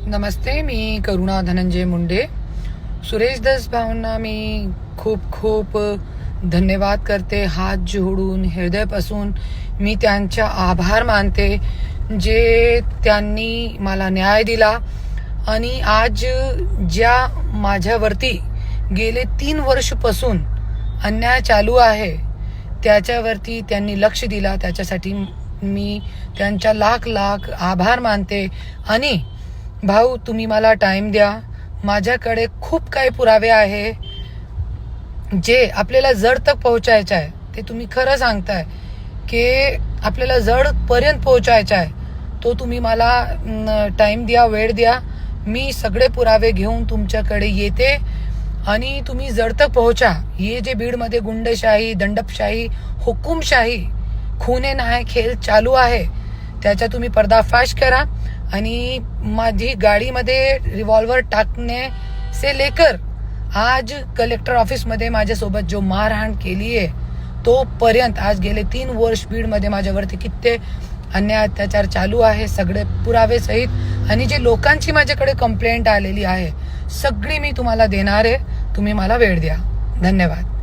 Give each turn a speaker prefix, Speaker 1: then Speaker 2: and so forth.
Speaker 1: नमस्ते, मी करुणा धनंजय मुंडे. सुरेश दस भाऊंना मी खूप खूप धन्यवाद करते. हात जोडून हृदयापासून मी त्यांचा आभार मानते, जे त्यांनी मला न्याय दिला. आणि आज ज्या माझ्यावरती गेले 3 वर्षापासून अन्याय चालू आहे, त्याच्यावरती त्यांनी लक्ष दिला. त्याच्यासाठी मी त्यांचा लाख लाख आभार मानते. आणि भाऊ, तुम्ही मला टाइम द्या. माझ्याकडे खूप काही पुरावे आहे जे आपल्याला जड तक पोहोचायचं आहे. ते तुम्ही खरं सांगताय की आपल्याला जड पर्यंत पोहोचायचं आहे. तो तुम्ही मला टाइम द्या, वेळ द्या. मी सगळे पुरावे घेऊन तुमच्याकडे येते आणि तुम्ही जड तक पोहोचा. हे जे बीडमध्ये गुंडशाही, दंडपशाही, हुकुमशाही, खूने नाही खेळ चालू आहे, त्याचा तुम्ही पर्दाफाश करा. आणि माझी गाडीमध्ये रिव्हॉल्वर टाकणे से लेकर आज कलेक्टर ऑफिसमध्ये माझ्यासोबत जो मारहाण केली आहे, तो पर्यंत आज गेले 3 वर्ष बीडमध्ये माझ्यावरती किती अन्याय अत्याचार चालू आहे, सगळे पुरावे सहित. आणि जे लोकांची माझ्याकडे कंप्लेंट आलेली आहे, सगळी मी तुम्हाला देणार आहे. तुम्ही मला वेळ द्या. धन्यवाद.